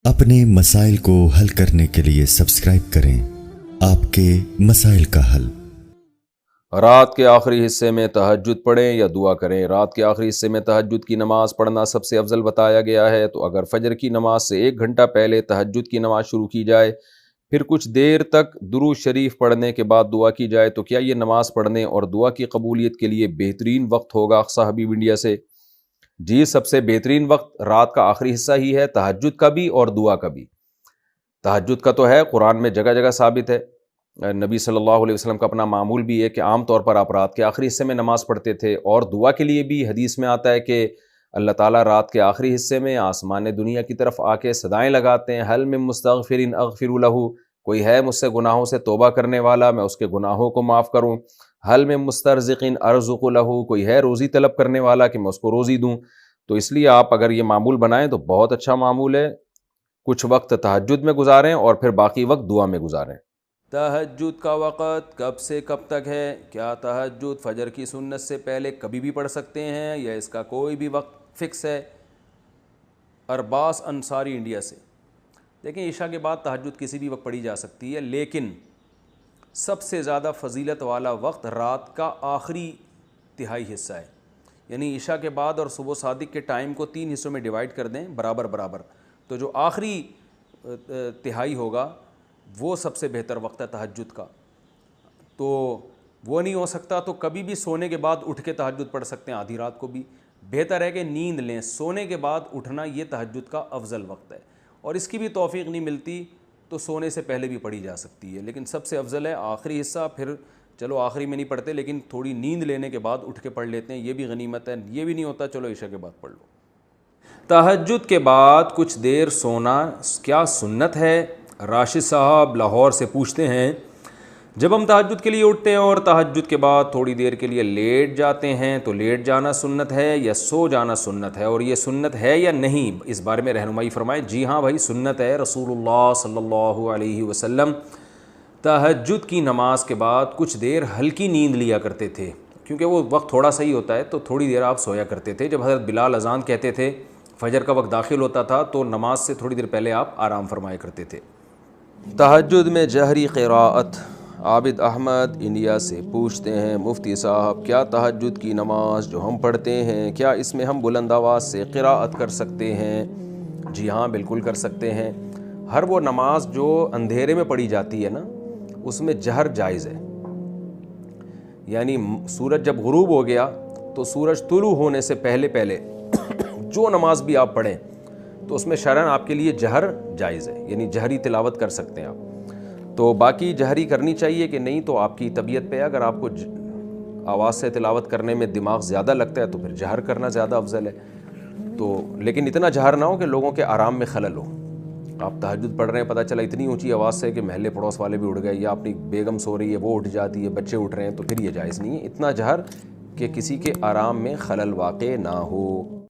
اپنے مسائل کو حل کرنے کے لیے سبسکرائب کریں آپ کے مسائل کا حل۔ رات کے آخری حصے میں تہجد پڑھیں یا دعا کریں۔ رات کے آخری حصے میں تہجد کی نماز پڑھنا سب سے افضل بتایا گیا ہے، تو اگر فجر کی نماز سے 1 گھنٹہ پہلے تہجد کی نماز شروع کی جائے، پھر کچھ دیر تک درود شریف پڑھنے کے بعد دعا کی جائے، تو کیا یہ نماز پڑھنے اور دعا کی قبولیت کے لیے بہترین وقت ہوگا؟ اقصی حبیب انڈیا سے جی، سب سے بہترین وقت رات کا آخری حصہ ہی ہے، تہجد کا بھی اور دعا کا بھی۔ تہجد کا تو ہے، قرآن میں جگہ جگہ ثابت ہے، نبی صلی اللہ علیہ وسلم کا اپنا معمول بھی ہے کہ عام طور پر آپ رات کے آخری حصے میں نماز پڑھتے تھے، اور دعا کے لیے بھی حدیث میں آتا ہے کہ اللہ تعالیٰ رات کے آخری حصے میں آسمان دنیا کی طرف آ کے صدائیں لگاتے ہیں، حل من مستغفر اغفر لہ، کوئی ہے مجھ سے گناہوں سے توبہ کرنے والا میں اس کے گناہوں کو معاف کروں، حل من مسترزق ارزق لہ، کوئی ہے روزی طلب کرنے والا کہ میں اس کو روزی دوں۔ تو اس لیے آپ اگر یہ معمول بنائیں تو بہت اچھا معمول ہے، کچھ وقت تہجد میں گزاریں اور پھر باقی وقت دعا میں گزاریں۔ تہجد کا وقت کب سے کب تک ہے؟ کیا تہجد فجر کی سنت سے پہلے کبھی بھی پڑھ سکتے ہیں یا اس کا کوئی بھی وقت فکس ہے؟ ارباس انصاری انڈیا سے دیکھیں، عشاء کے بعد تہجد کسی بھی وقت پڑھی جا سکتی ہے، لیکن سب سے زیادہ فضیلت والا وقت رات کا آخری تہائی حصہ ہے، یعنی عشاء کے بعد اور صبح صادق کے ٹائم کو 3 حصوں میں ڈیوائڈ کر دیں برابر برابر، تو جو آخری تہائی ہوگا وہ سب سے بہتر وقت ہے تہجد کا۔ تو وہ نہیں ہو سکتا تو کبھی بھی سونے کے بعد اٹھ کے تہجد پڑھ سکتے ہیں، آدھی رات کو بھی بہتر ہے کہ نیند لیں، سونے کے بعد اٹھنا یہ تہجد کا افضل وقت ہے، اور اس کی بھی توفیق نہیں ملتی تو سونے سے پہلے بھی پڑھی جا سکتی ہے، لیکن سب سے افضل ہے آخری حصہ، پھر چلو آخری میں نہیں پڑھتے لیکن تھوڑی نیند لینے کے بعد اٹھ کے پڑھ لیتے ہیں، یہ بھی غنیمت ہے، یہ بھی نہیں ہوتا چلو عشاء کے بعد پڑھ لو۔ تہجد کے بعد کچھ دیر سونا کیا سنت ہے؟ راشد صاحب لاہور سے پوچھتے ہیں، جب ہم تہجد کے لیے اٹھتے ہیں اور تہجد کے بعد تھوڑی دیر کے لیے لیٹ جاتے ہیں تو لیٹ جانا سنت ہے یا سو جانا سنت ہے، اور یہ سنت ہے یا نہیں، اس بارے میں رہنمائی فرمائیں۔ جی ہاں بھائی، سنت ہے، رسول اللہ صلی اللہ علیہ وسلم تہجد کی نماز کے بعد کچھ دیر ہلکی نیند لیا کرتے تھے، کیونکہ وہ وقت تھوڑا سا ہی ہوتا ہے، تو تھوڑی دیر آپ سویا کرتے تھے۔ جب حضرت بلال اذان کہتے تھے، فجر کا وقت داخل ہوتا تھا تو نماز سے تھوڑی دیر پہلے آپ آرام فرمایا کرتے تھے۔ تہجد میں جہری قراءت، عابد احمد انڈیا سے پوچھتے ہیں، مفتی صاحب کیا تہجد کی نماز جو ہم پڑھتے ہیں کیا اس میں ہم بلند آواز سے قراءت کر سکتے ہیں؟ جی ہاں، بالکل کر سکتے ہیں۔ ہر وہ نماز جو اندھیرے میں پڑھی جاتی ہے نا، اس میں جہر جائز ہے، یعنی سورج جب غروب ہو گیا تو سورج طلوع ہونے سے پہلے پہلے جو نماز بھی آپ پڑھیں تو اس میں شرعاً آپ کے لیے جہر جائز ہے، یعنی جہری تلاوت کر سکتے ہیں آپ۔ تو باقی جہری کرنی چاہیے کہ نہیں تو آپ کی طبیعت پہ، اگر آپ کو آواز سے تلاوت کرنے میں دماغ زیادہ لگتا ہے تو پھر جہر کرنا زیادہ افضل ہے، تو لیکن اتنا جہر نہ ہو کہ لوگوں کے آرام میں خلل ہو۔ آپ تہجد پڑھ رہے ہیں، پتہ چلا اتنی اونچی آواز سے کہ محلے پڑوس والے بھی اٹھ گئے، یا اپنی بیگم سو رہی ہے وہ اٹھ جاتی ہے، بچے اٹھ رہے ہیں، تو پھر یہ جائز نہیں ہے اتنا جہر کہ کسی کے آرام میں خلل واقع نہ ہو۔